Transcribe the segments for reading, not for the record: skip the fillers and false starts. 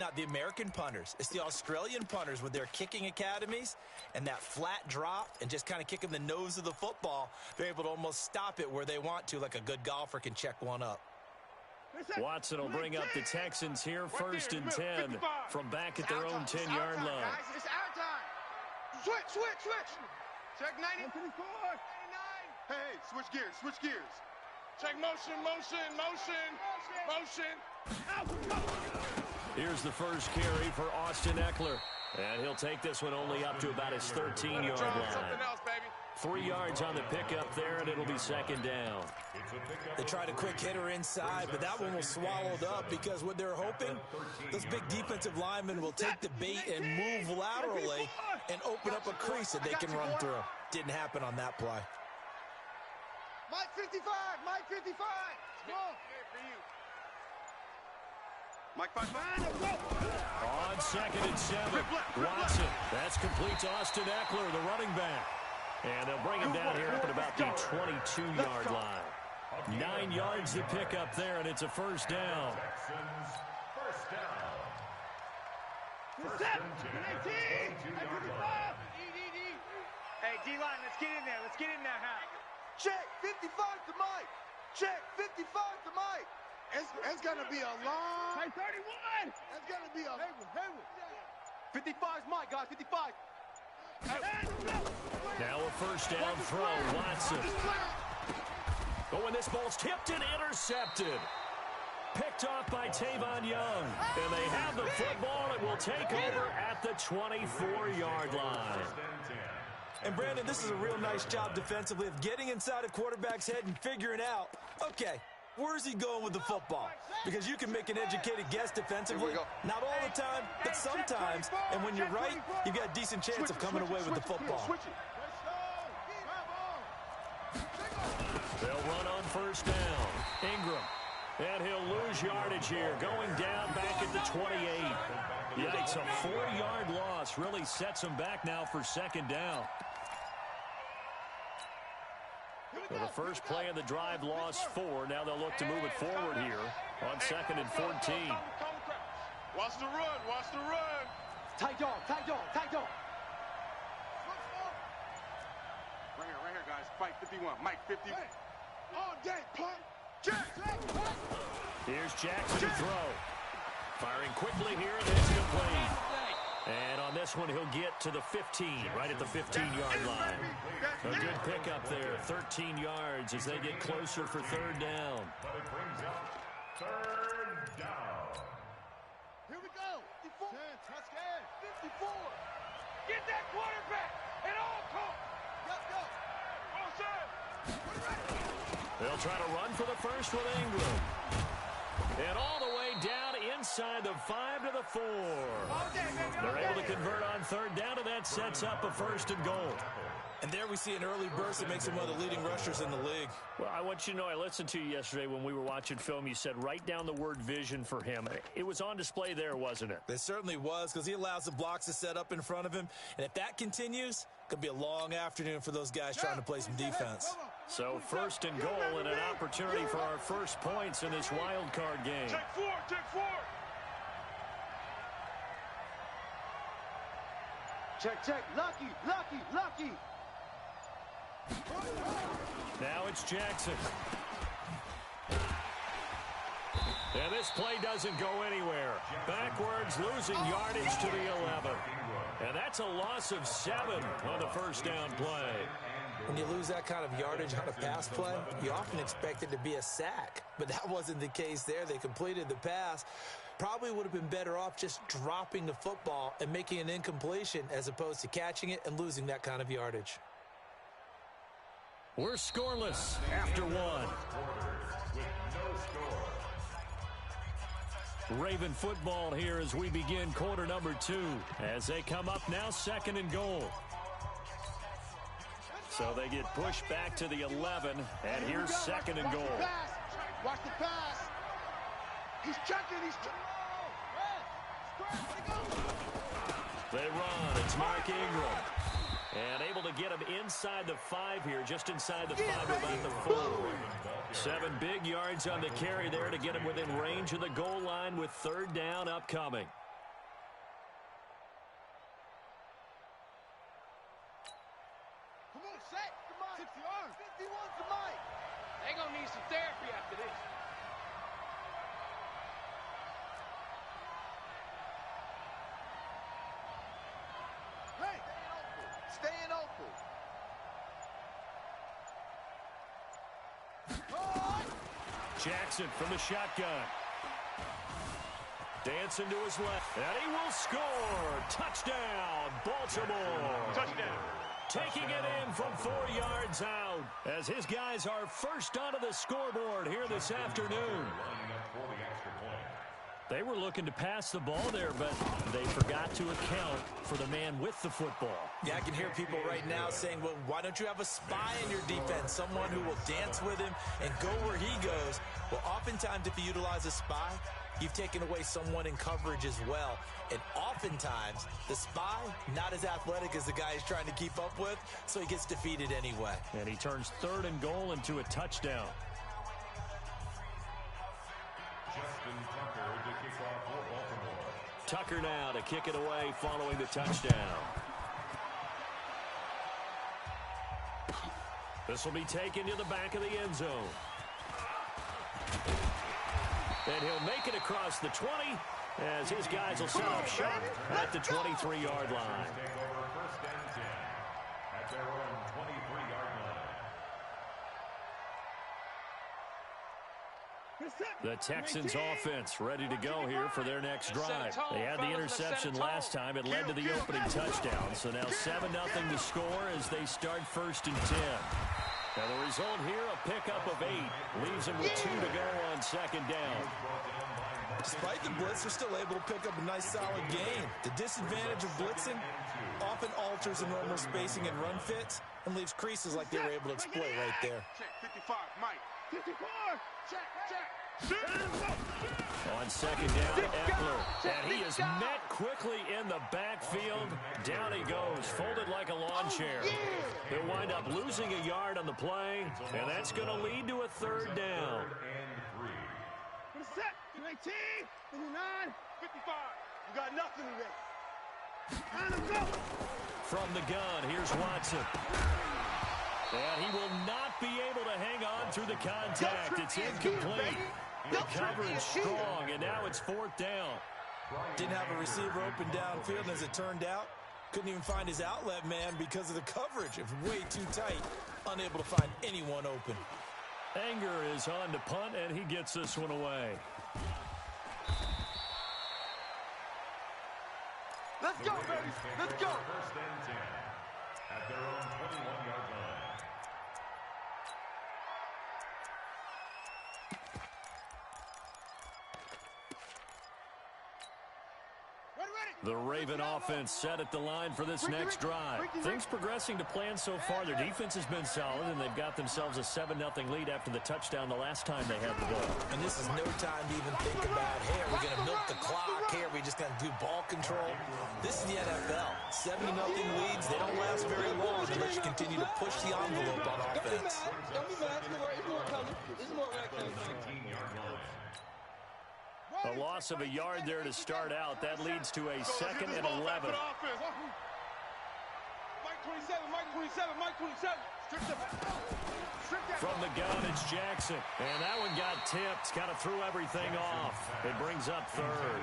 Not the American punters. It's the Australian punters with their kicking academies and that flat drop and just kind of kicking the nose of the football. They're able to almost stop it where they want to, like a good golfer can check one up. Watson will bring up the Texans here, 1st and 10 from back at their own 10-yard line. It's our time. Switch. Check 90. 99. Hey, switch gears. Check motion. Here's the first carry for Austin Eckler. And he'll take this one only up to about his 13-yard line. 3 yards on the pickup there, and it'll be 2nd down. They tried a quick hitter inside, but that one was swallowed up because what they're hoping, those big defensive linemen will take the bait and move laterally and open up a crease that they can run through. Didn't happen on that play. Mike 55. Come on. Mike 5. On 2nd and 7, Watson. That's complete to Austin Eckler, the running back. And they'll bring him down here up at about the 22-yard line. 9 yards to pick up there, and it's a 1st down. Hey, D-line, let's get in there. Check 55 to Mike. Check 55 to Mike. It's going to be a long. Hey, 31. It's going to be a. Hayward. 55's Mike, guys. 55. Now a 1st down throw, Watson. Oh, and this ball's tipped and intercepted. Picked off by Tavon Young. And they have the football. It will take over at the 24-yard line. And, Brandon, this is a real nice job defensively of getting inside a quarterback's head and figuring out, okay, where's he going with the football? Because you can make an educated guess defensively. Not all the time, but sometimes. And when you're right, you've got a decent chance of coming away with the football. They'll run on 1st down. Ingram. And he'll lose yardage here. Going down back at the 28. Yikes, a 4-yard loss really sets him back now for 2nd down. So the first play of the drive lost 4. Now they'll look to move it forward here on 2nd and 14. Watch the run. Tight dog. Right here, guys. Fight 51. Mike 50. All day, punt. Jack. Here's Jackson to throw. Firing quickly here, and it's complete. And on this one, he'll get to the 15, right at the 15-yard line. A good pickup there, 13 yards as they get closer for 3rd down. Here we go. 54. 54. Get that quarterback at all costs. Go. All set. They'll try to run for the first with Ingram. And all the way down inside the 5 to the 4. They're able to convert on 3rd down, and that sets up a 1st and goal. And there we see an early burst that makes him one of the leading rushers in the league. Well, I want you to know, I listened to you yesterday when we were watching film. You said write down the word vision for him. It was on display there, wasn't it? It certainly was, because he allows the blocks to set up in front of him. And if that continues, it could be a long afternoon for those guys trying to play some defense. So 1st and goal and an opportunity for our first points in this wild card game. Take four. Check. Lucky. Now it's Jackson. And this play doesn't go anywhere. Backwards, losing yardage to the 11. And that's a loss of 7 on the 1st down play. When you lose that kind of yardage on a pass play, you often expect it to be a sack. But that wasn't the case there. They completed the pass. Probably would have been better off just dropping the football and making an incompletion as opposed to catching it and losing that kind of yardage. We're scoreless after 1. Raven football here as we begin quarter number 2. As they come up now, 2nd and goal. So they get pushed back to the 11, and here's 2nd and goal. Watch the pass. He's checking. They run. It's Mark Ingram. And able to get him inside the 5 here, just inside the 5, about the 4. 7 big yards on the carry there to get him within range of the goal line with 3rd down upcoming. 60 yards. 51 to Mike. They gonna need some therapy after this. Hey, staying open. Jackson from the shotgun. Dancing to his left. And he will score. Touchdown, Baltimore. Touchdown. Taking it in from 4 yards out as his guys are first onto the scoreboard here this afternoon. They were looking to pass the ball there, but they forgot to account for the man with the football. Yeah, I can hear people right now saying, well, why don't you have a spy in your defense, someone who will dance with him and go where he goes? Well, oftentimes if you utilize a spy, you've taken away someone in coverage as well. And oftentimes, the spy, not as athletic as the guy he's trying to keep up with, so he gets defeated anyway. And he turns 3rd and goal into a touchdown. Tucker now to kick it away following the touchdown. This will be taken to the back of the end zone. And he'll make it across the 20 as his guys will set up shop at the 23-yard line. The Texans offense ready to go here for their next drive. They had the interception last time. It led to the opening touchdown. So now 7-0 to score as they start 1st and 10. Now the result here, a pickup of 8. Leaves them with 2 to go on 2nd down. Despite the blitz, they're still able to pick up a nice, solid gain. The disadvantage of blitzing often alters the normal spacing and run fits and leaves creases like they were able to exploit right there. Check 55, Mike. 54. Check. On 2nd down, Eckler. And he is met quickly in the backfield. Down he goes, folded like a lawn chair. He'll wind up losing a yard on the play, and that's going to lead to a 3rd down. 19, 59, 55. You got nothing today. From the gun, here's Watson. And he will not be able to hang on through the contact. It's incomplete. The coverage strong, and now it's 4th down. Didn't have a receiver open downfield, and as it turned out, couldn't even find his outlet man because of the coverage. It was way too tight, unable to find anyone open. Anger is on to punt, and he gets this one away. Let's go, baby. Let's go. 1st and 10 at their own 21-yard line. The Raven offense set at the line for this next drive. Things progressing to plan so far. Their defense has been solid, and they've got themselves a 7-0 lead after the touchdown the last time they had the ball. And this is no time to even think about, hey, are we going to milk the clock? Hey, are we just going to do ball control? This is the NFL. 70-0 leads, they don't last very long unless you continue to push the envelope on offense. A loss of a yard there to start out. That leads to a 2nd and 11. Mike 27. From the gun, it's Jackson. And that one got tipped. Kind of threw everything off. It brings up 3rd.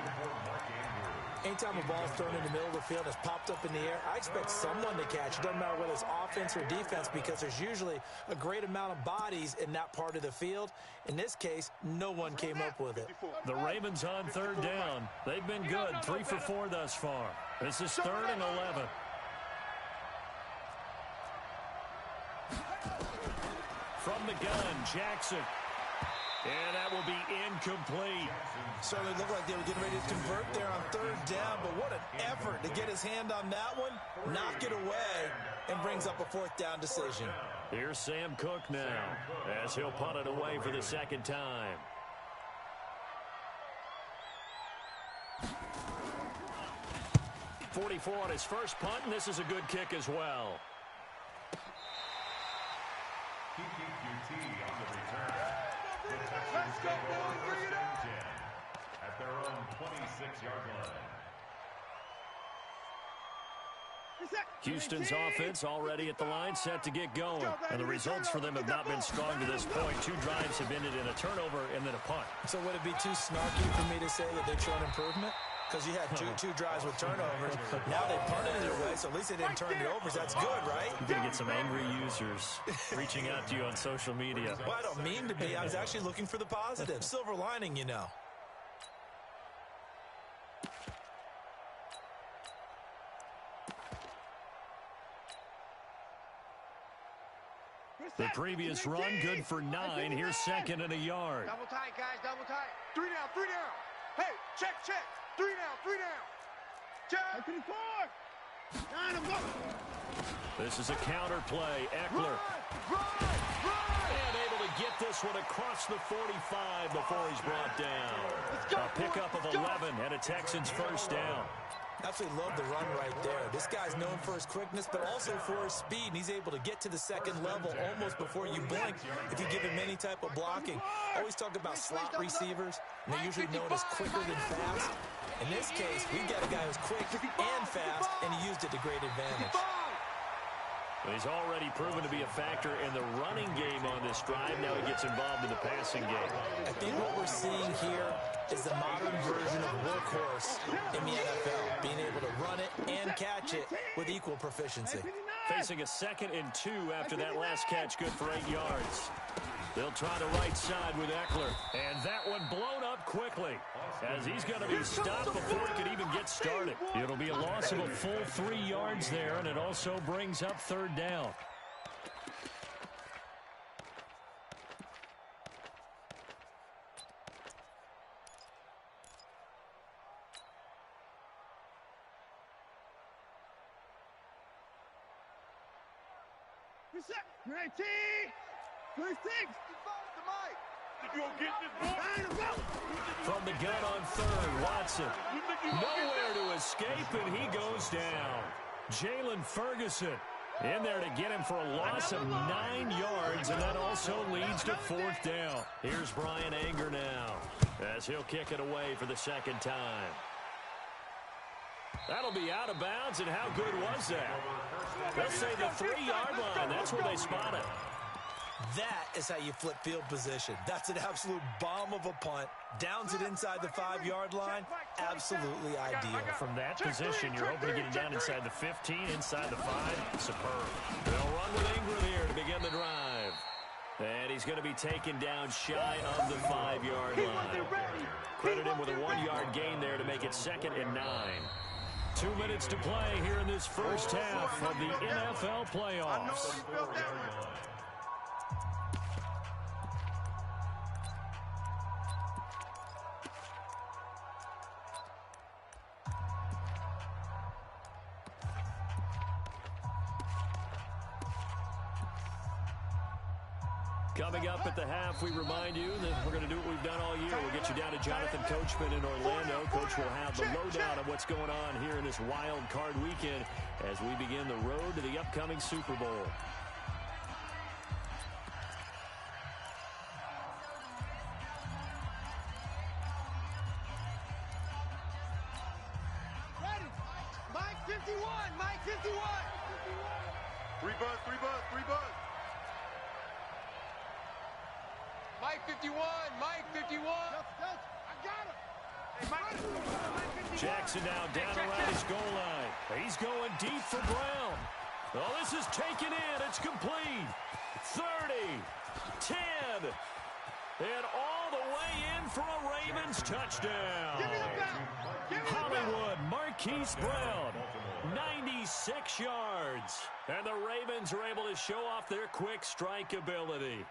Anytime a ball's thrown in the middle of the field, it's popped up in the air, I expect someone to catch it. Doesn't matter whether it's offense or defense, because there's usually a great amount of bodies in that part of the field. In this case, no one came up with it. The Ravens on 3rd down. They've been good, 3 for 4 thus far. This is 3rd and 11. From the gun, Jackson. And that will be incomplete. Certainly looked like they were getting ready to convert there on 3rd down, but what an effort to get his hand on that one, knock it away, and brings up a 4th down decision. Here's Sam Cook now, as he'll punt it away for the 2nd time. .44 on his first punt, and this is a good kick as well. Let's go, boys. Bring it up. At their own 26-yard line. Houston's offense already at the line, set to get going. And the results for them have not been strong to this point. 2 drives have ended in a turnover and then a punt. So would it be too snarky for me to say that they're showing improvement? Because you had two drives with turnovers. Now they punted it away, so at least they didn't turn the overs. That's good, right? You're going to get some angry users reaching out to you on social media. Well, I don't mean to be. I was actually looking for the positive. Silver lining, you know. The previous run, good for 9. Here's second and a yard. Double tight, guys, double tight. 3 down, 3 down. Hey, check. 3 down, 3 down. Check. 9 go. This is a counter play. Eckler. And able to get this one across the 45 before he's brought down. A pickup of 11 and a Texans first down. Absolutely love the run right there. This guy's known for his quickness, but also for his speed. And he's able to get to the second level almost before you blink if you give him any type of blocking. I always talk about slot receivers, and they're usually known as quicker than fast. In this case, we've got a guy who's quick and fast, and he used it to great advantage. He's already proven to be a factor in the running game on this drive. Now he gets involved in the passing game. I think what we're seeing here is the modern version of workhorse in the NFL, being able to run it and catch it with equal proficiency. Facing a 2nd and 2 after that last catch, good for 8 yards. They'll try the right side with Eckler. And that one blown up quickly as he's going to be stopped before he could even get started. It'll be a loss of a full 3 yards there, and it also brings up 3rd down. From the gun on 3rd, Watson. Nowhere to escape, and he goes down. Jalen Ferguson in there to get him for a loss of 9 yards, and that also leads to 4th down. Here's Brian Anger now as he'll kick it away for the 2nd time. That'll be out of bounds, and how good was that? They'll say the 3-yard line. That's where they spot it. That is how you flip field position. That's an absolute bomb of a punt. Downs it inside the 5-yard line. Absolutely ideal. From that position, you're hoping to get it down inside the 15, inside the 5. Superb. They'll run with Ingram here to begin the drive. And he's going to be taken down shy of the 5-yard line. Credit him with a 1-yard gain there to make it 2nd and 9. 2 minutes to play here in this first half of the NFL playoffs. Coming up at the half, we remind you that we're going to do what we've done all year. We'll get you down to Jonathan Coachman in Orlando. Coach will have the lowdown of what's going on here in this wild card weekend as we begin the road to the upcoming Super Bowl. Ready. Mike 51. Mike 51. 3 buzz, 3 buzz, 3 buzz. Mike 51, Mike 51. I got him. Hey, Mike. Jackson now down around his goal line. He's going deep for Brown. Oh, this is taken in. It's complete. 30, 10, and all the way in for a Ravens touchdown. Give me the ball. Give me the Hollywood, Marquise Brown, 96 yards. And the Ravens are able to show off their quick strike ability.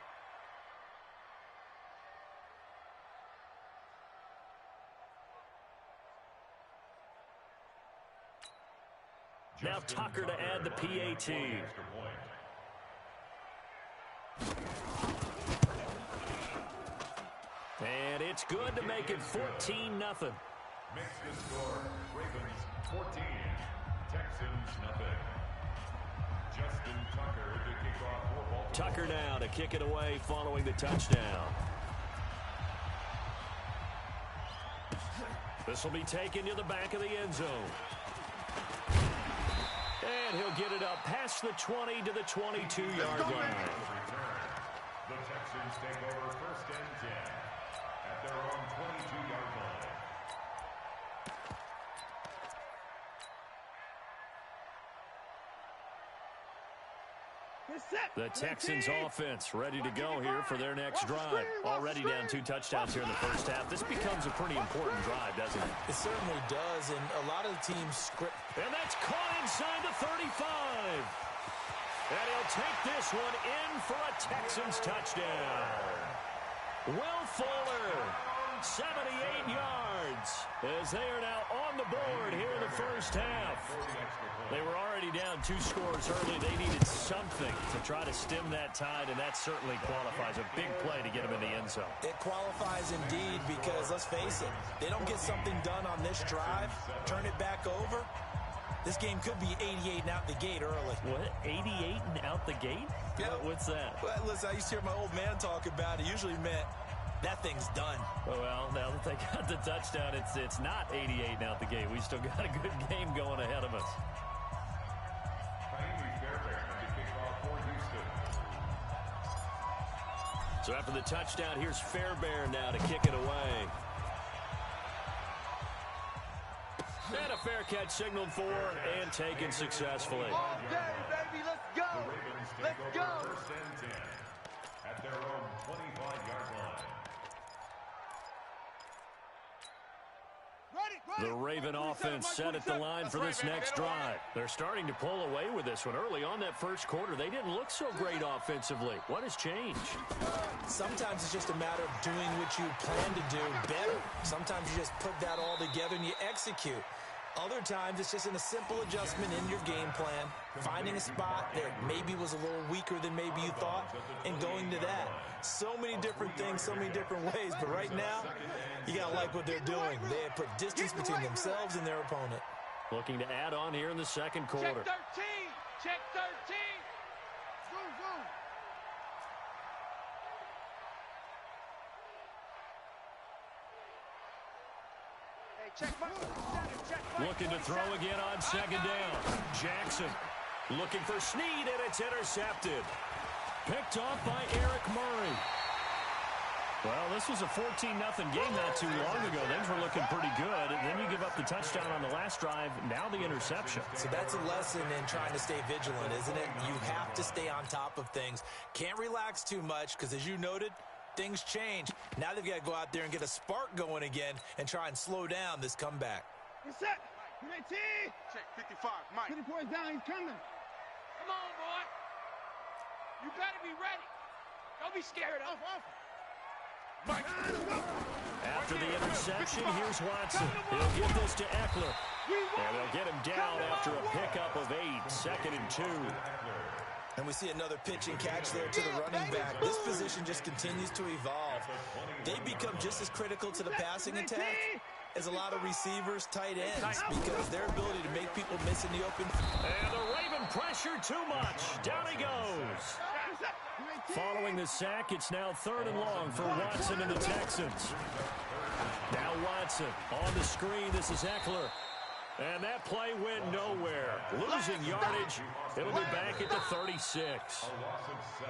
Now Tucker to add the PAT. And it's good to make it 14-0. Makes the score Ravens 14, Texans nothing. Justin Tucker to kick off for Baltimore. Tucker now to kick it away following the touchdown. This will be taken to the back of the end zone. And he'll get it up past the 20 to the 22-yard line. The Texans take over 1st and 10 at their own 22-yard line. The Texans offense ready to go here for their next drive. Already down 2 touchdowns here in the first half. This becomes a pretty important drive, doesn't it? It certainly does, and a lot of the teams script. And that's caught inside the 35. And he'll take this one in for a Texans touchdown. Will Fuller, 78 yards, as they are now on the board here in the first half. They were already down 2 scores early. They needed something to try to stem that tide, and that certainly qualifies. A big play to get them in the end zone. It qualifies indeed because, let's face it, they don't get something done on this drive, turn it back over, this game could be 88 and out the gate early. What? 88 and out the gate? Yeah. What's that? Well, listen, I used to hear my old man talk about it. Usually meant that thing's done. Well, now that they got the touchdown, it's not 88 and out the gate. We still got a good game going ahead of us. So after the touchdown, here's Fairbairn now to kick it away. And a fair catch signaled for and taken successfully. All day, baby, let's go. Let's go. 1st and 10 at their own 25-yard line. The Raven offense set at the line for this next drive. They're starting to pull away with this one. Early on that first quarter, they didn't look so great offensively. What has changed? Sometimes it's just a matter of doing what you plan to do better. Sometimes you just put that all together and you execute. Other times it's just in a simple adjustment in your game plan, finding a spot that maybe was a little weaker than maybe you thought, and going to that. So many different things, so many different ways, but right now, you got to like what they're doing. They have put distance between themselves and their opponent. Looking to add on here in the second quarter. Check 13. Check 13. Zoom, zoom. Hey, check my Looking to throw again on second down. Jackson looking for Snead, and it's intercepted. Picked off by Eric Murray. Well, this was a 14-0 game not too long ago. Things were looking pretty good. And then you give up the touchdown on the last drive. Now the interception. So that's a lesson in trying to stay vigilant, isn't it? You have to stay on top of things. Can't relax too much because, as you noted, things change. Now they've got to go out there and get a spark going again and try and slow down this comeback. Get set. Check 55. Mike. 20 points down. He's coming. Come on, boy. You better be ready. Don't be scared. Off. Mike. After the interception, here's Watson. He'll give this to Eckler. And they'll get him down after a pickup of 8. 2nd and 2. And we see another pitch and catch there to the running back. This position just continues to evolve. They become just as critical to the passing attack as a lot of receivers, tight ends, because their ability to make people miss in the open. And the Raven pressure too much. Down he goes. Following the sack, it's now 3rd and long for Watson and the Texans. Now Watson on the screen. This is Eckler. And that play went nowhere. Losing yardage. It'll be back at the 36.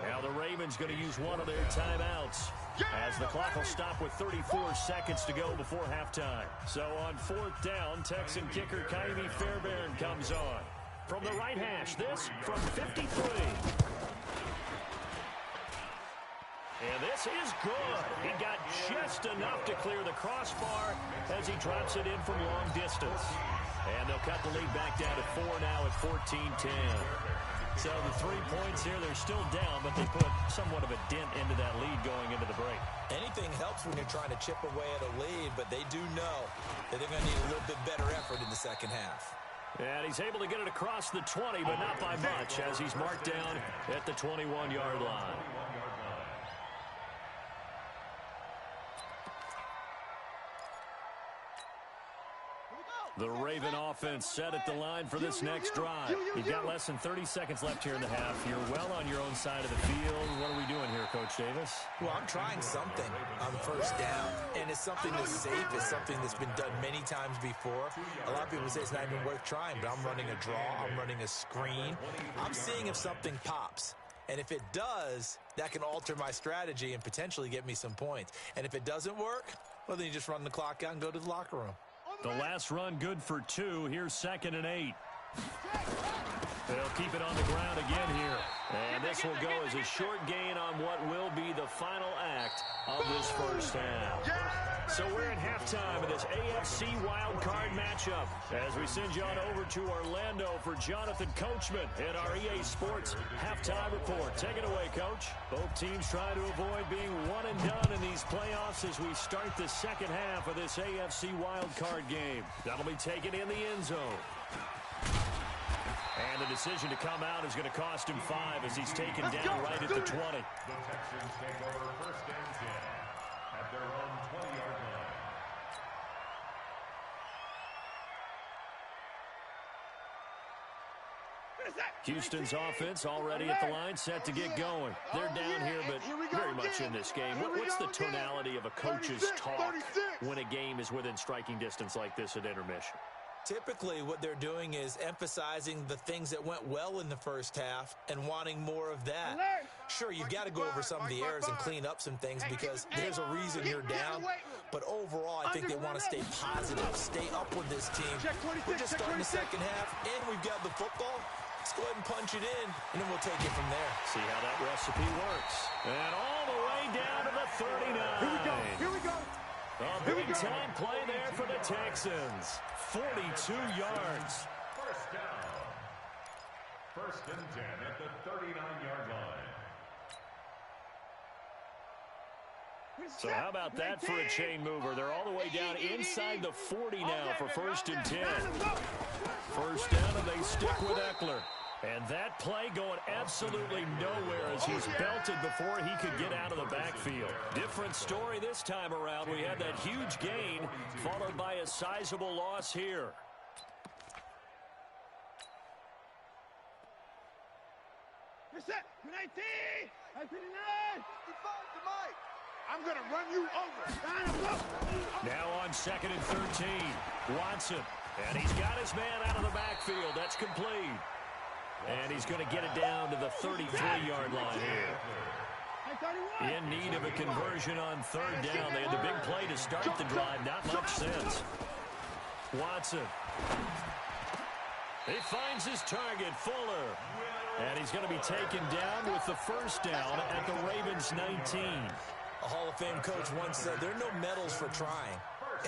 Now the Ravens going to use one of their timeouts, as the clock will stop with 34 seconds to go before halftime. So on 4th down, Texan kicker Kaimi Fairbairn comes on. From the right hash, this from 53. And this is good. He got just enough to clear the crossbar as he drops it in from long distance. And they'll cut the lead back down to 4 now at 14-10. So the 3 points here, they're still down, but they put somewhat of a dent into that lead going into the break. Anything helps when you're trying to chip away at a lead, but they do know that they're going to need a little bit better effort in the second half. And he's able to get it across the 20, but not by much, as he's marked down at the 21-yard line. The Raven offense set at the line for this next drive. You've got less than 30 seconds left here in the half. You're well on your own side of the field. What are we doing here, Coach Davis? Well, I'm trying something on first down, and it's something that's safe. It's something that's been done many times before. A lot of people say it's not even worth trying, but I'm running a draw. I'm running a screen. I'm seeing if something pops. And if it does, that can alter my strategy and potentially get me some points. And if it doesn't work, well, then you just run the clock out and go to the locker room. The last run good for 2. Here's 2nd and 8. They'll keep it on the ground again here. And this will go as a short gain on what will be the final act of this first half. So we're at halftime of this AFC wildcard matchup as we send you on over to Orlando for Jonathan Coachman in our EA Sports Halftime Report. Take it away, Coach. Both teams trying to avoid being one and done in these playoffs as we start the second half of this AFC wildcard game. That'll be taken in the end zone. And the decision to come out is going to cost him 5 as he's taken down right at the 20. The Texans take over 1st and 10 at their own 20-yard line. Houston's offense already at the line, set to get going. They're down here, but very much in this game. What's the tonality of a coach's talk when a game is within striking distance like this at intermission? Typically, what they're doing is emphasizing the things that went well in the first half and wanting more of that. Sure, you've got to go over some of the errors and clean up some things because there's a reason you're down. But overall, I think they want to stay positive, stay up with this team. We're just starting the second half, and we've got the football. Let's go ahead and punch it in, and then we'll take it from there. See how that recipe works. And all the way down to the 39. Here we go. A big-time play there for the Texans. 42 yards. First down. 1st and 10 at the 39-yard line. So how about that for a chain mover? They're all the way down inside the 40 now for 1st and 10. First down, and they stick with Eckler. And that play going absolutely nowhere as he's belted before he could get out of the backfield. Different story this time around. We had that huge gain followed by a sizable loss here. I'm going to run you over. Now on 2nd and 13. Watson. And he's got his man out of the backfield. That's complete. And he's going to get it down to the 33-yard line here. In need of a conversion on 3rd down. They had the big play to start the drive. Not much sense. Watson. He finds his target, Fuller. And he's going to be taken down with the first down at the Ravens' 19. A Hall of Fame coach once said, there are no medals for trying.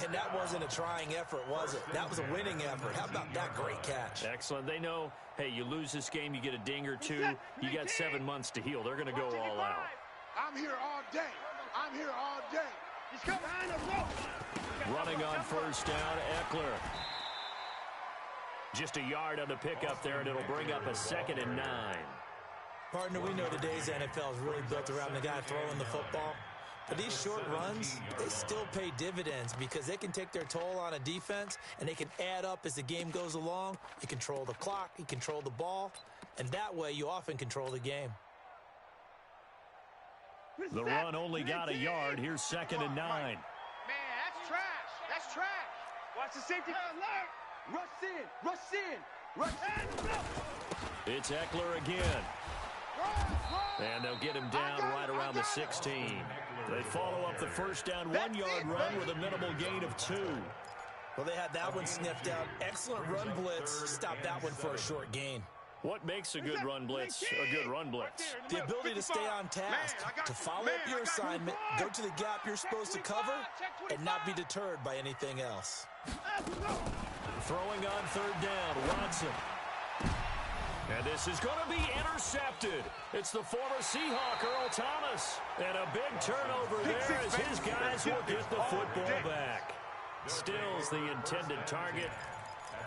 And that wasn't a trying effort, was it? That was a winning effort. How about that great catch? Excellent. They know, hey, you lose this game, you get a ding or two, you got 7 months to heal. They're going to go all out. I'm here all day. I'm here all day. He's coming behind us. Running on first down, Eckler. Just a yard on the pickup there, and it'll bring up a 2nd and 9. Partner, we know today's NFL is really built around the guy throwing the football. But these short runs, they still pay dividends because they can take their toll on a defense, and they can add up as the game goes along. You control the clock, you control the ball, and that way you often control the game. The run only got a yard. Here's 2nd and 9. Man, that's trash. That's trash. Watch the safety. Rush in. Rush in. Rush in. It's Eckler again. And they'll get him down right around the 16. They follow up the first down 1-yard run with a minimal gain of 2. Well, they had that one sniffed out. Excellent run blitz. Stop that one for a short gain. What makes a good run blitz a good run blitz? The ability to stay on task, to follow up your assignment, go to the gap you're supposed to cover, and not be deterred by anything else. Throwing on 3rd down, Watson. And this is going to be intercepted. It's the former Seahawk, Earl Thomas. And a big turnover there as his guys will get the football back. Stills the intended target.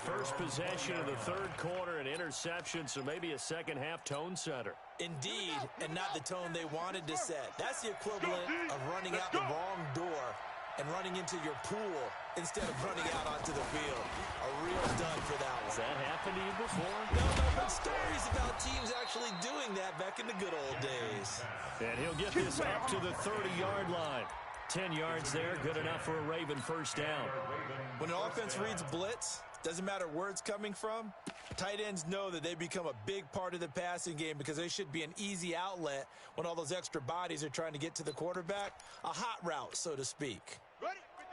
First possession of the 3rd quarter, an interception, so maybe a second-half tone setter. Indeed, and not the tone they wanted to set. That's the equivalent of running out the wrong door and running into your pool instead of running out onto the field. A real dud for that one. Has that happened to you before? No, but stories about teams actually doing that back in the good old days. And he'll get this up to the 30-yard line. 10 yards there, good enough for a Raven first down. When an offense reads blitz, doesn't matter where it's coming from, tight ends know that they become a big part of the passing game because they should be an easy outlet when all those extra bodies are trying to get to the quarterback. A hot route, so to speak.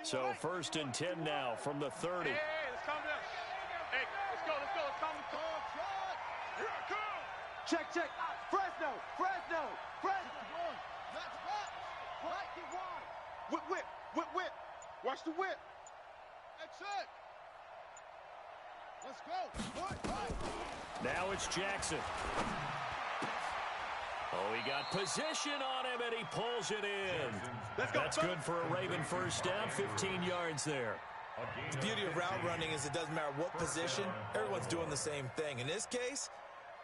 So 1st and 10 now from the 30. Hey, let's calm down. Hey, let's go. Let's calm down. Here I come. Check. Fresno. That's back. Right, get wide. Whip. Watch the whip. That's it. Let's go. Right. Now it's Jackson. Oh, he got position on him, and he pulls it in. That's good for a Raven first down, 15 yards there. The beauty of route running is it doesn't matter what position. Everyone's doing the same thing. In this case,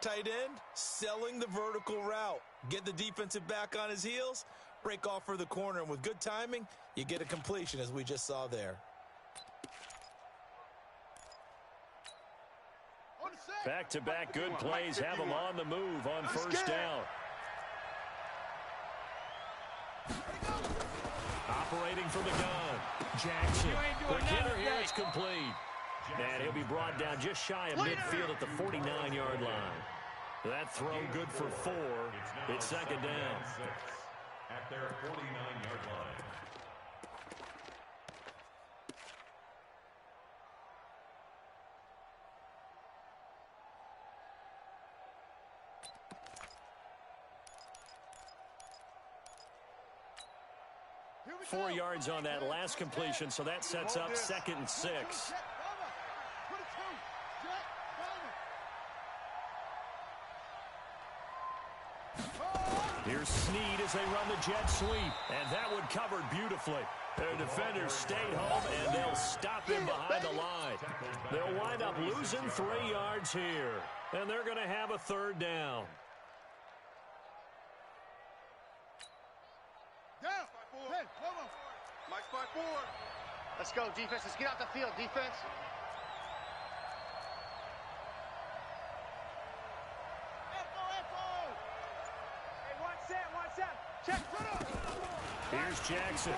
tight end, selling the vertical route. Get the defensive back on his heels, break off for the corner, and with good timing, you get a completion, as we just saw there. Back-to-back good plays have him on the move on first down. Operating from the gun. Jackson. Quick hitter here, it's complete. And he'll be brought down just shy of midfield at the 49-yard line. That throw good for 4. It's second down. At their 49-yard line. Four yards on that last completion, so that sets up 2nd and 6. Here's Snead as they run the jet sweep, and that one covered beautifully. Their defenders stayed home, and they'll stop him behind the line. They'll wind up losing 3 yards here, and they're going to have a 3rd down. Mike's 5-4. Let's go, defense. Let's get out the field, defense. Hey, watch that. Check, put up. Here's Jackson.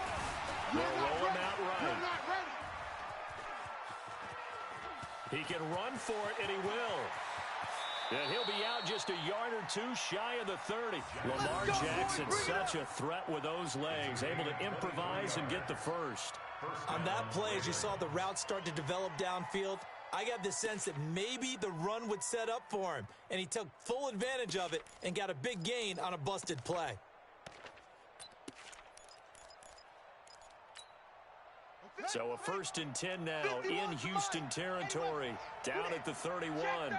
They'll roll him out right. You're not ready. He can run for it, and he will. And he'll be out just a yard or 2 shy of the 30. Lamar Jackson, such a threat with those legs, able to improvise and get the first. On that play, as you saw the route start to develop downfield, I got the sense that maybe the run would set up for him, and he took full advantage of it and got a big gain on a busted play. So a 1st and 10 now in Houston territory, down at the 31.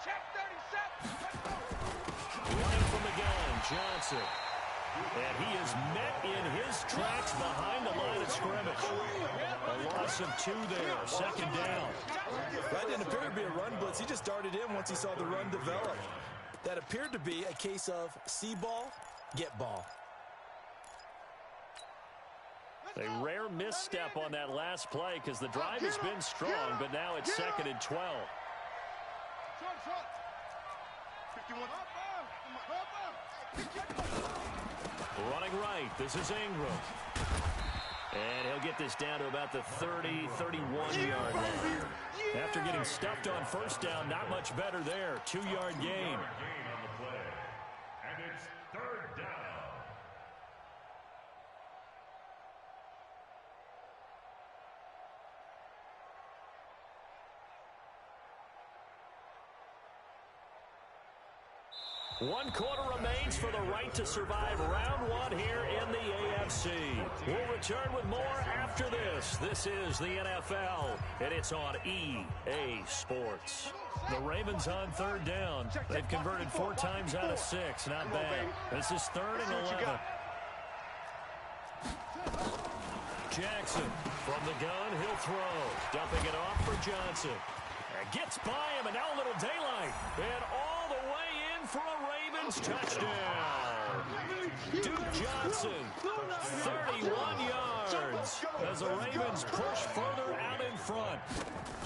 Check 37. Running from the gun, Johnson. And he is met in his tracks behind the line of scrimmage. A loss of 2 there, 2nd down. That didn't appear to be a run blitz. He just started in once he saw the run develop. That appeared to be a case of see ball, get ball. A rare misstep on that last play because the drive has been strong, but now it's 2nd and 12. 51. Running right, this is Ingram. And he'll get this down to about the 30, 31-yard line. After getting stuffed on first down, not much better there. 2-yard gain. On the play. And it's 3rd down. One quarter remains for the right to survive round 1 here in the AFC. We'll return with more after this. This is the NFL, and it's on EA Sports. The Ravens on 3rd down. They've converted 4 times out of 6. Not bad. This is 3rd and 11. Jackson from the gun. He'll throw. Dumping it off for Johnson. Gets by him, and now a little daylight. And all the way in for a Ravens touchdown. Duke Johnson, 31 yards as the Ravens push further out in front.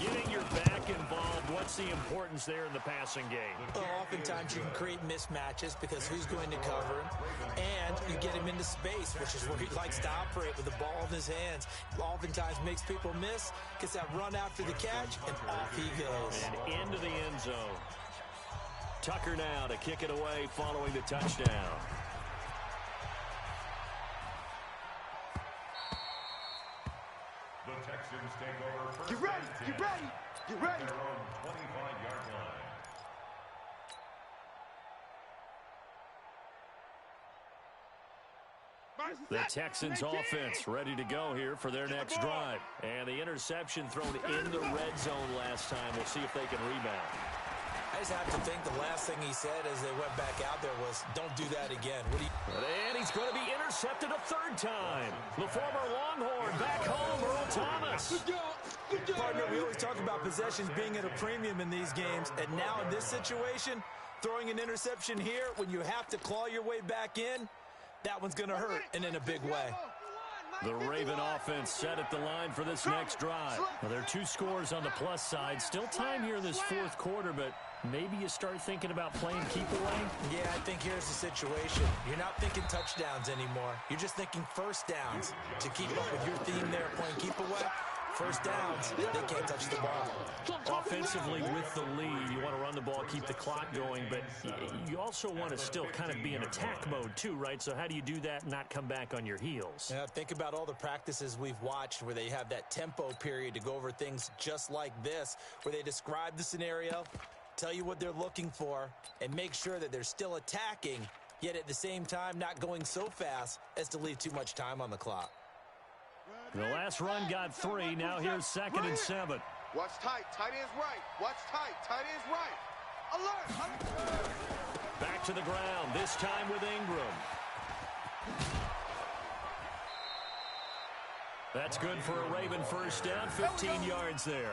Getting your back involved, what's the importance there in the passing game? Well, oftentimes you can create mismatches because who's going to cover him, and you get him into space, which is where he likes to operate with the ball in his hands. Oftentimes makes people miss, gets that run after the catch, and off he goes. And into the end zone. Tucker now to kick it away following the touchdown. The Texans take over first. Get ready, get ready, get ready. Their own 25-yard line. The Texans offense ready to go here for their next drive. And the interception thrown in the red zone last time. We'll see if they can rebound. I just have to think the last thing he said as they went back out there was, don't do that again. And he's going to be intercepted a third time. The former Longhorn back home, Earl Thomas. Partner, we always talk about possessions being at a premium in these games, and now in this situation, throwing an interception here when you have to claw your way back in, that one's going to hurt, and in a big way. The Raven offense set at the line for this next drive. Well, there are 2 scores on the plus side. Still time here in this fourth quarter, but maybe you start thinking about playing keep away? Yeah, I think here's the situation. You're not thinking touchdowns anymore. You're just thinking first downs. To keep up with your theme there, playing keep away, first downs, they can't touch the ball. Offensively with the lead, you want to run the ball, keep the clock going, but you also want to still kind of be in attack mode too, right? So how do you do that and not come back on your heels? Yeah, think about all the practices we've watched where they have that tempo period to go over things just like this, where they describe the scenario, tell you what they're looking for, and make sure that they're still attacking, yet at the same time not going so fast as to leave too much time on the clock. The last run got 3. Now here's 2nd and 7. Watch tight. Tight end's right. Watch tight. Tight end's right. Alert. Back to the ground, this time with Ingram. That's good for a Raven first down, 15 yards there.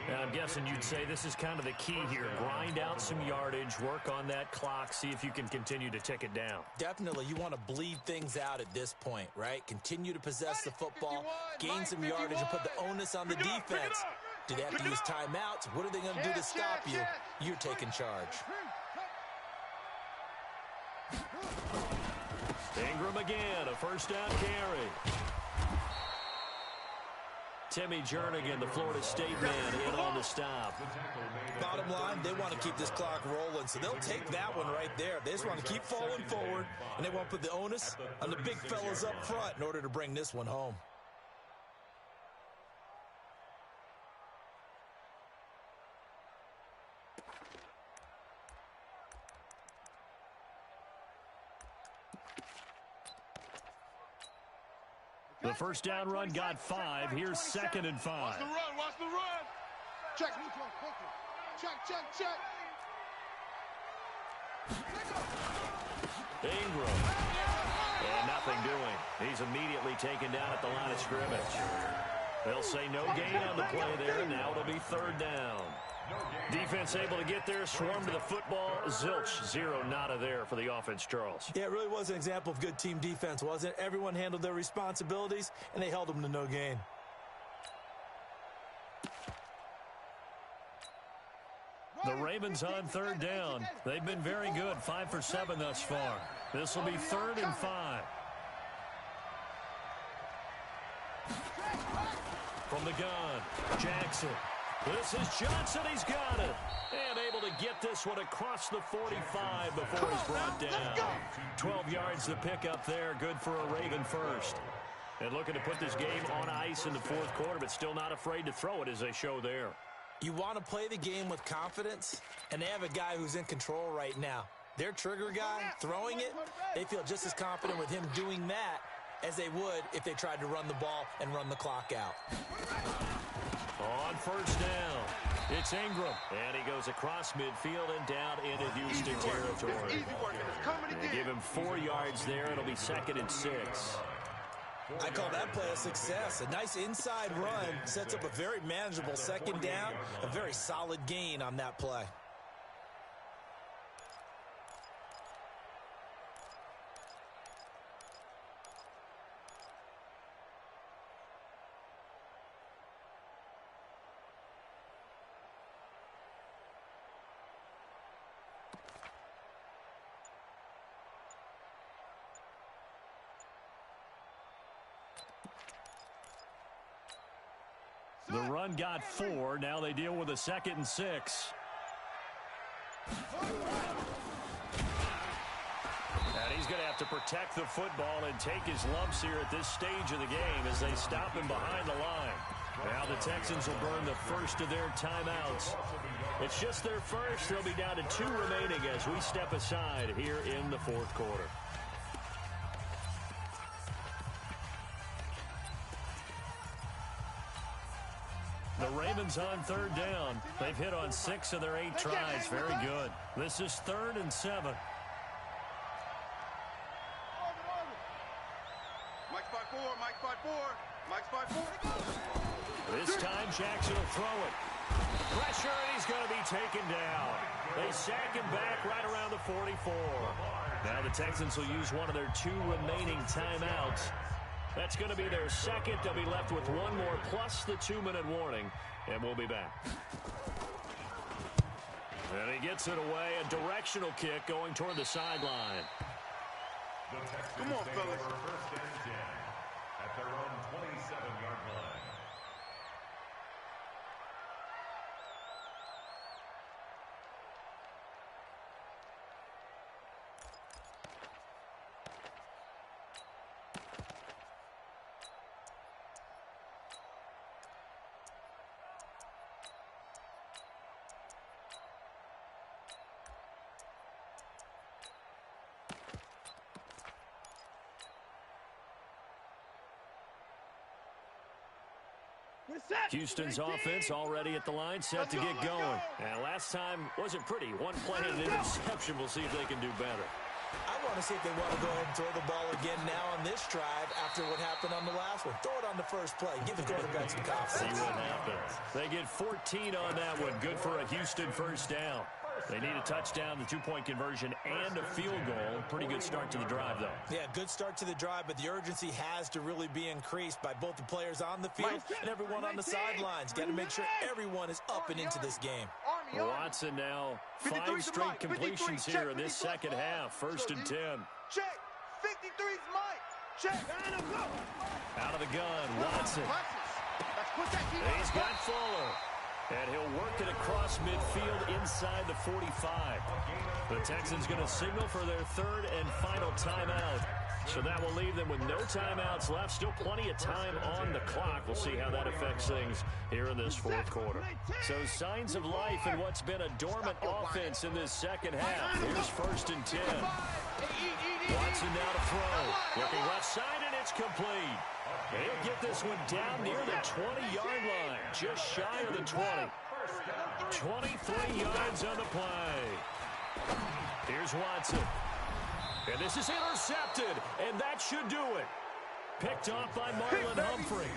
Now, I'm guessing you'd say this is kind of the key here. Grind out some yardage, work on that clock, see if you can continue to tick it down. Definitely, you want to bleed things out at this point, right? Continue to possess the football, gain some yardage, and put the onus on the defense. Do they have to use timeouts? What are they going to do to stop you? You're taking charge. Ingram again, a first down carry. Timmy Jernigan, the Florida State man, in on the stop. Bottom line, they want to keep this clock rolling, so they'll take that one right there. They just want to keep falling forward, and they want to put the onus on the big fellas up front in order to bring this one home. The first down run got 5. Here's 2nd and 5. Watch the run. Watch the run. Check. Check. Ingram. And nothing doing. He's immediately taken down at the line of scrimmage. They'll say no gain on the play there. Now it'll be 3rd down. Defense able to get there, swarm to the football. Zilch, 0 nada there for the offense, Charles. Yeah, it really was an example of good team defense, wasn't it? Everyone handled their responsibilities, and they held them to no gain. The Ravens on 3rd down. They've been very good, 5 for 7 thus far. This will be 3rd and 5. From the gun, Jackson. This is Johnson. He's got it. And able to get this one across the 45 before he's brought down. 12 yards to pick up there. Good for a Raven first. And looking to put this game on ice in the 4th quarter, but still not afraid to throw it as they show there. You want to play the game with confidence, and they have a guy who's in control right now. Their trigger guy, throwing it, they feel just as confident with him doing that as they would if they tried to run the ball and run the clock out. On 1st down, it's Ingram. And he goes across midfield and down into Houston territory. They give him 4 yards there. It'll be 2nd and 6. I call that play a success. A nice inside run sets up a very manageable second down, a very solid gain on that play. The run got 4. Now they deal with a 2nd and 6. And he's going to have to protect the football and take his lumps here at this stage of the game as they stop him behind the line. Now the Texans will burn the first of their timeouts. It's just their first. They'll be down to 2 remaining as we step aside here in the 4th quarter. The Ravens on 3rd down. They've hit on 6 of their 8 tries. Very good. This is 3rd and 7. Mike's by 4, Mike's by 4, Mike's by 4. This time Jackson will throw it. Pressure, and he's going to be taken down. They sack him back right around the 44. Now the Texans will use one of their 2 remaining timeouts. That's going to be their 2nd. They'll be left with 1 more plus the 2-minute warning, and we'll be back. And he gets it away. A directional kick going toward the sideline. Come on, fellas. First and 10 at their own 27-yard line. Houston's offense already at the line, set to get going. And last time wasn't pretty. 1 play and an interception. We'll see if they can do better. I want to see if they want to go ahead and throw the ball again now on this drive after what happened on the last one. Throw it on the first play. Give the quarterback some confidence. See what happens. They get 14 on that one. Good for a Houston first down. They need a touchdown, the 2-point conversion, and a field goal. Pretty good start to the drive, though. Yeah, good start to the drive, but the urgency has to really be increased by both the players on the field and everyone on the sidelines. Got to make sure everyone is up and into this game. Watson now 5 straight completions here in this second half. 1st and 10. Check. 53's Mike. Check. Out of the gun, Watson. He's got Fuller. And he'll work it across midfield inside the 45. The Texans going to signal for their 3rd and final timeout. So that will leave them with no timeouts left. Still plenty of time on the clock. We'll see how that affects things here in this 4th quarter. So signs of life in what's been a dormant offense in this second half. Here's 1st and 10. Watson now to throw. Looking left side, and it's complete. He'll get this one down near the 20-yard line, just shy of the 20. 23 yards on the play. Here's Watson. And this is intercepted, and that should do it. Picked off by Marlon Humphrey.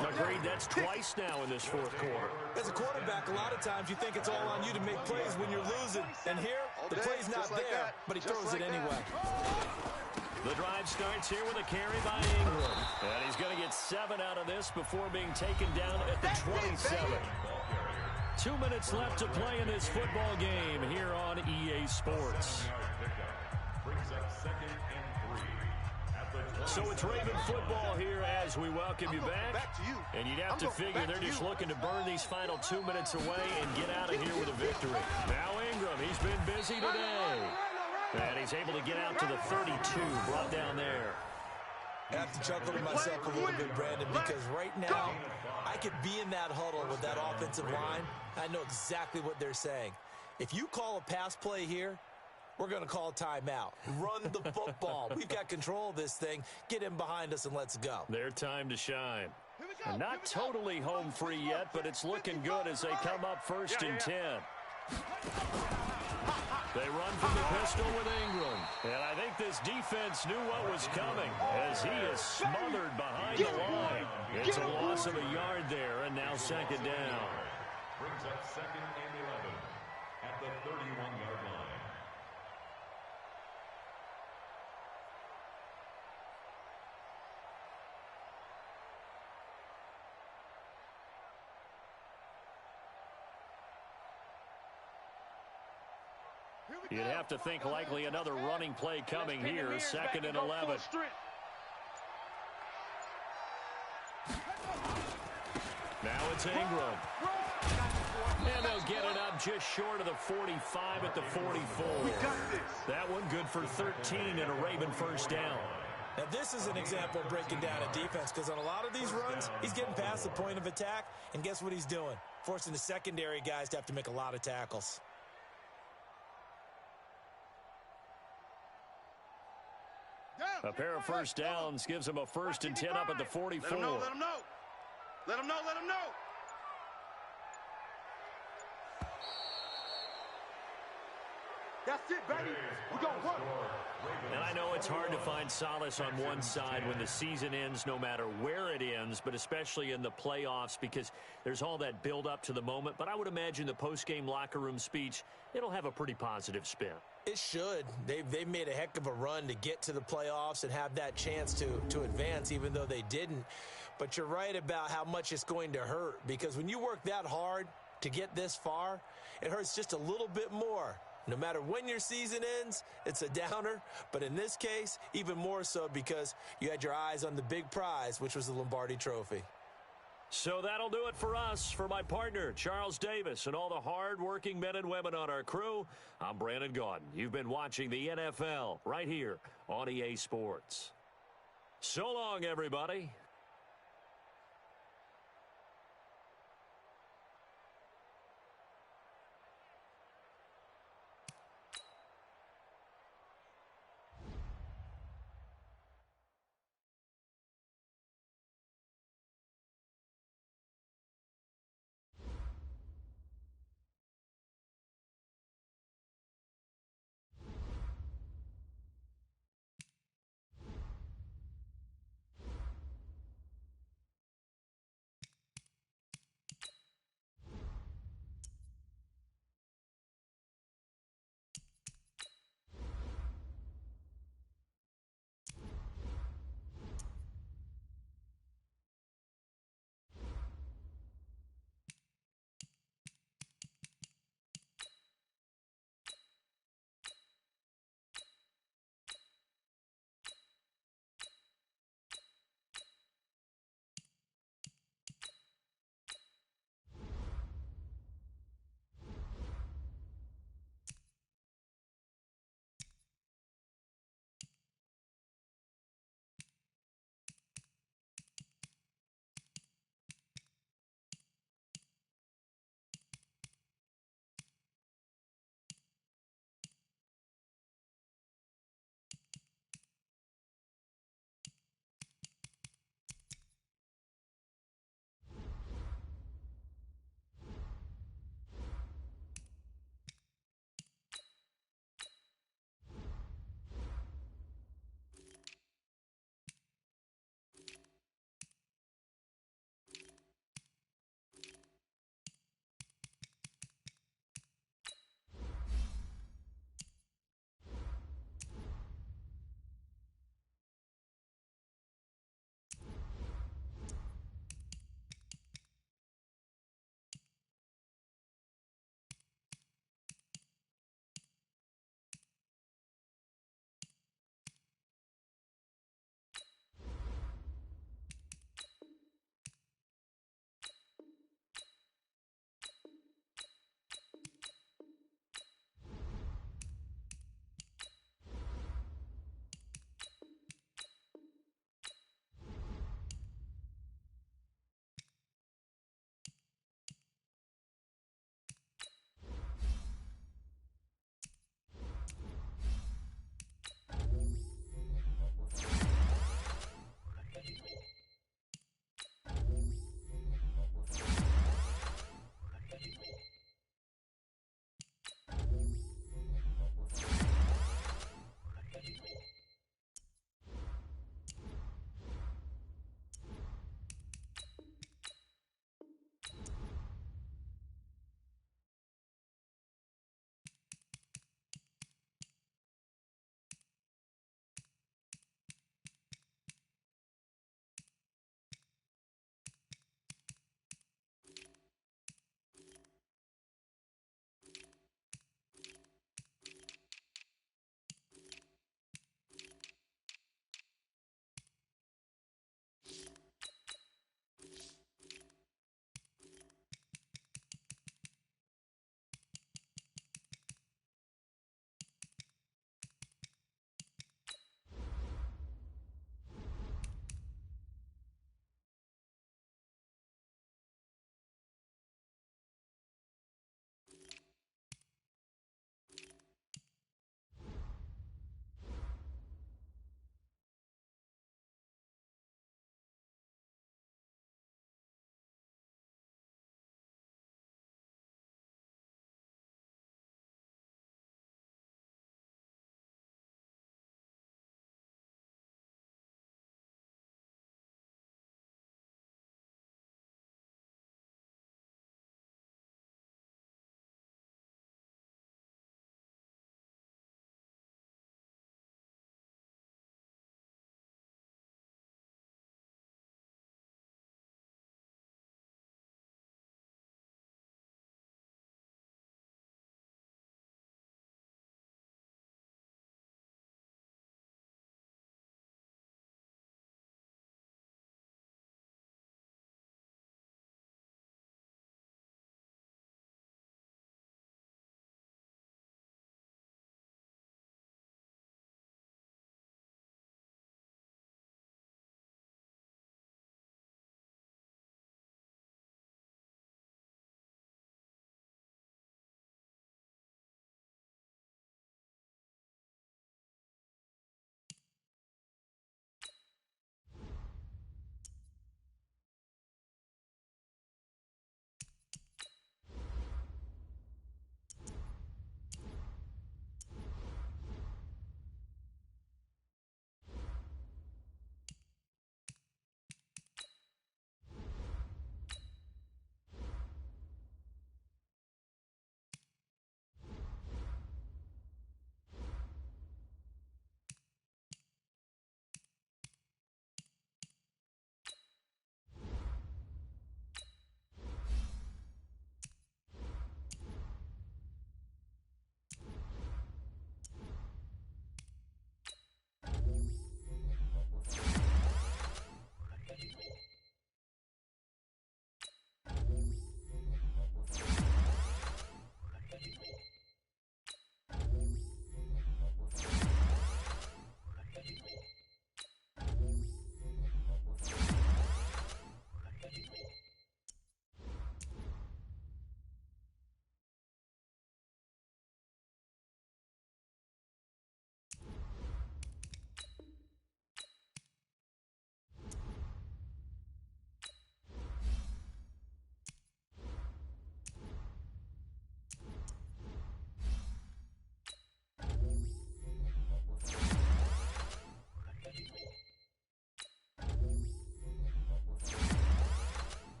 Agreed, that's twice now in this 4th quarter. As a quarterback, a lot of times you think it's all on you to make plays when you're losing. And here, the play's not there, but he throws it anyway. The drive starts here with a carry by Ingram. And he's going to get 7 out of this before being taken down at the 27. 2 minutes left to play in this football game here on EA Sports. So it's Raven football here as we welcome you back. And you'd have to figure they're just looking to burn these final 2 minutes away and get out of here with a victory. Now Ingram, he's been busy today. And he's able to get out to the 32, brought down there. I have to chuckle to myself a little bit, Brandon, because right now I could be in that huddle with that offensive line. I know exactly what they're saying. If you call a pass play here, we're going to call timeout. Run the football. We've got control of this thing. Get him behind us and let's go. Their time to shine. And not totally home free yet, but it's looking good as they come up 1st and 10. They run from the pistol with Ingram. And I think this defense knew what was coming as he is smothered behind the line. It's a loss of a yard there, and now second down. Brings up second and 11 at the 31-yard line. You'd have to think likely another running play coming here, second and 11. Now it's Ingram. And they'll get it up just short of the 45 at the 44. That one good for 13 and a Raven first down. Now, this is an example of breaking down a defense because on a lot of these runs, he's getting past the point of attack, and guess what he's doing? Forcing the secondary guys to have to make a lot of tackles. A pair of first downs gives him a 1st and 10 up at the 44. Let him know, let him know. Let him know, let him know. That's it, baby. We're going to work. And I know it's hard to find solace on one side when the season ends, no matter where it ends, but especially in the playoffs because there's all that build up to the moment. But I would imagine the post-game locker room speech, it'll have a pretty positive spin. It should. They've made a heck of a run to get to the playoffs and have that chance to advance, even though they didn't. But you're right about how much it's going to hurt because when you work that hard to get this far, it hurts just a little bit more. No matter when your season ends, it's a downer. But in this case, even more so because you had your eyes on the big prize, which was the Lombardi Trophy. So that'll do it for us. For my partner, Charles Davis, and all the hard-working men and women on our crew, I'm Brandon Gaudin. You've been watching the NFL right here on EA Sports. So long, everybody.